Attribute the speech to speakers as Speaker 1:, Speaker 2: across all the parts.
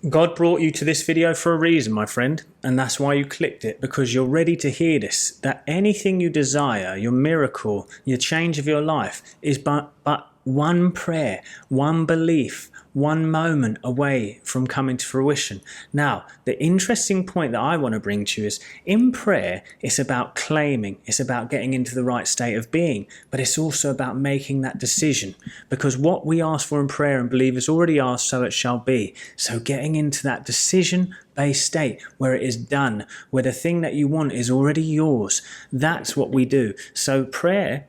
Speaker 1: God brought you to this video for a reason, my friend, and that's why you clicked it, because you're ready to hear this, that anything you desire, your miracle, your change of your life, is but one prayer, one belief, one moment away from coming to fruition. Now, the interesting point that I want to bring to you is, in prayer, it's about claiming, it's about getting into the right state of being, but it's also about making that decision, because what we ask for in prayer and believe is already asked, so it shall be. So getting into that decision-based state where it is done, where the thing that you want is already yours, that's what we do. So prayer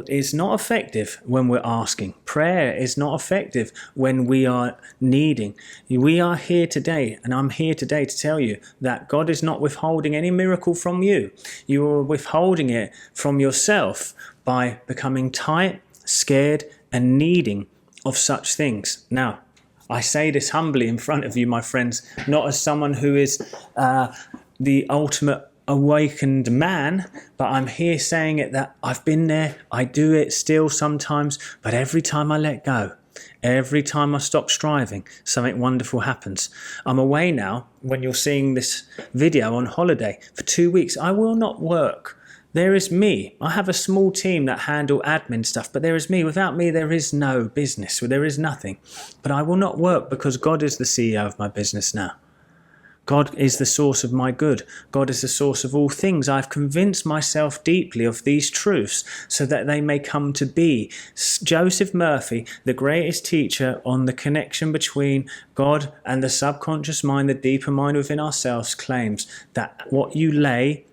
Speaker 1: is not effective when we're asking. Prayer is not effective when we are needing. We are here today, and I'm here today to tell you that God is not withholding any miracle from you. You are withholding it from yourself by becoming tight, scared, and needing of such things. Now, I say this humbly in front of you, my friends, not as someone who is the ultimate awakened man, but I'm here saying it that I've been there, I do it still sometimes, but every time I let go, every time I stop striving, something wonderful happens. I'm away now, when you're seeing this video, on holiday for 2 weeks. I will not work. There is me. I have a small team that handle admin stuff, but there is me. Without me, there is no business, there is nothing. But I will not work, because God is the CEO of my business now. God is the source of my good. God is the source of all things. I've convinced myself deeply of these truths so that they may come to be. Joseph Murphy, the greatest teacher on the connection between God and the subconscious mind, the deeper mind within ourselves, claims that what you lay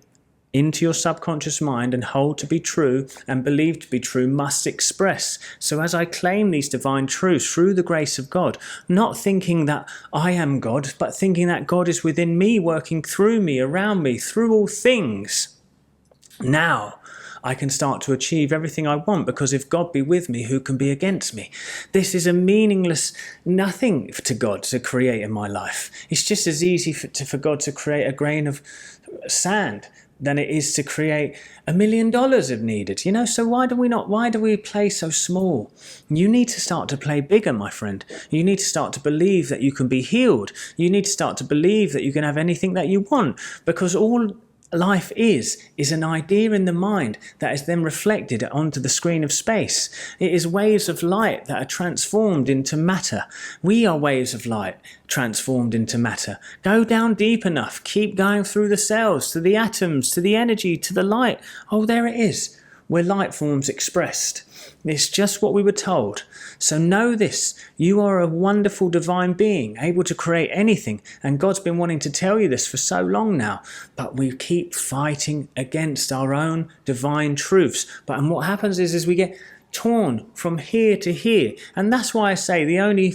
Speaker 1: into your subconscious mind and hold to be true and believe to be true must express. So as I claim these divine truths through the grace of God, not thinking that I am God, but thinking that God is within me, working through me, around me, through all things, now I can start to achieve everything I want, because if God be with me, who can be against me? This is a meaningless nothing to God to create in my life. It's just as easy for God to create a grain of sand than it is to create $1 million if needed. So why do we play so small? You need to start to play bigger, my friend. You need to start to believe that you can be healed. You need to start to believe that you can have anything that you want, because all life is an idea in the mind that is then reflected onto the screen of space. It is waves of light that are transformed into matter. We are waves of light transformed into matter. Go down deep enough, keep going through the cells, to the atoms, to the energy, to the light. Oh, there it is, where light forms expressed. It's just what we were told. So know this, you are a wonderful divine being, able to create anything, and God's been wanting to tell you this for so long now, but we keep fighting against our own divine truths. And what happens is we get torn from here to here, and that's why I say the only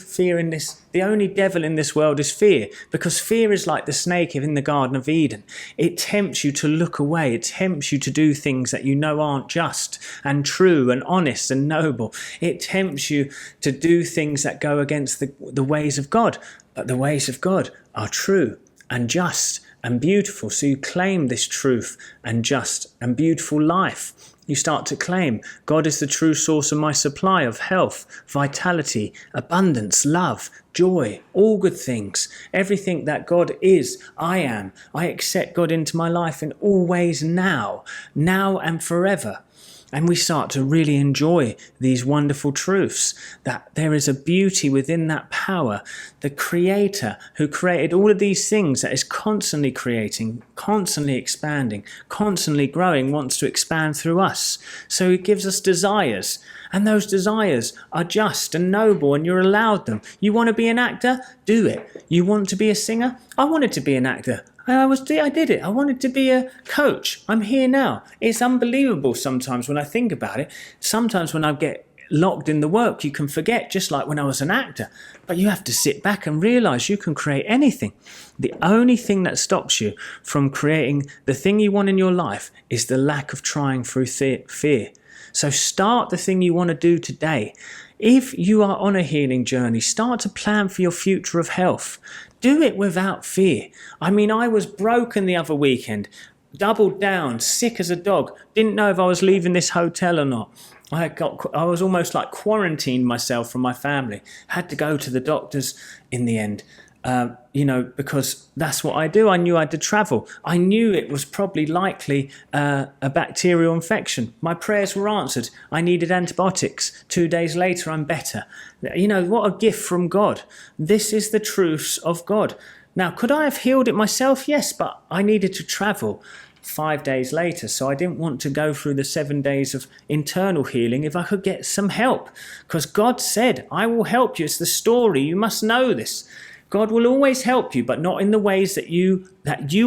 Speaker 1: devil in this world is fear, because fear is like the snake in the Garden of Eden. It tempts you to look away. It tempts you to do things that you know aren't just and true and honest and noble. It tempts you to do things that go against the ways of God, but the ways of God are true and just and beautiful. So you claim this truth and just and beautiful life. You start to claim, God is the true source of my supply of health, vitality, abundance, love, joy, all good things. Everything that God is, I am. I accept God into my life in all ways now and forever. And we start to really enjoy these wonderful truths, that there is a beauty within that power. The Creator who created all of these things, that is constantly creating, constantly expanding, constantly growing, wants to expand through us. So He gives us desires, and those desires are just and noble, and you're allowed them. You want to be an actor? Do it. You want to be a singer? I wanted to be an actor. I did it. I wanted to be a coach. I'm here now. It's unbelievable sometimes when I think about it. Sometimes when I get locked in the work, you can forget, just like when I was an actor. But you have to sit back and realize you can create anything. The only thing that stops you from creating the thing you want in your life is the lack of trying through fear. So start the thing you want to do today. If you are on a healing journey, start to plan for your future of health. Do it without fear. I was broken the other weekend, doubled down, sick as a dog, didn't know if I was leaving this hotel or not. I was almost like quarantined myself from my family, had to go to the doctors in the end. because that's what I do. I knew I had to travel. I knew it was probably likely a bacterial infection. My prayers were answered. I needed antibiotics. 2 days later, I'm better. What a gift from God. This is the truths of God. Now, could I have healed it myself? Yes, but I needed to travel 5 days later, so I didn't want to go through the 7 days of internal healing if I could get some help, because God said, I will help you. It's the story. You must know this. God will always help you, but not in the ways that you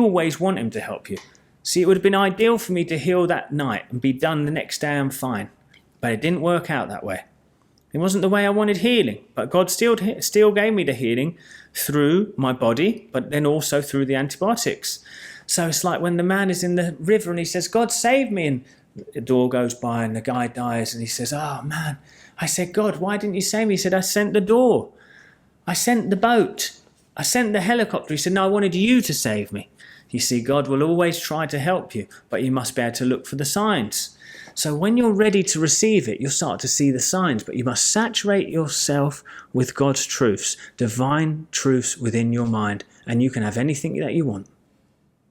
Speaker 1: always want him to help you. See, it would have been ideal for me to heal that night and be done the next day. I'm fine, but it didn't work out that way. It wasn't the way I wanted healing, but God still gave me the healing through my body, but then also through the antibiotics. So it's like when the man is in the river and he says, God, save me. And the door goes by and the guy dies and he says, oh man. I said, God, why didn't you save me? He said, I sent the door. I sent the boat. I sent the helicopter. He said, no, I wanted you to save me. You see, God will always try to help you, but you must be able to look for the signs. So when you're ready to receive it, you'll start to see the signs, but you must saturate yourself with God's truths, divine truths within your mind, and you can have anything that you want.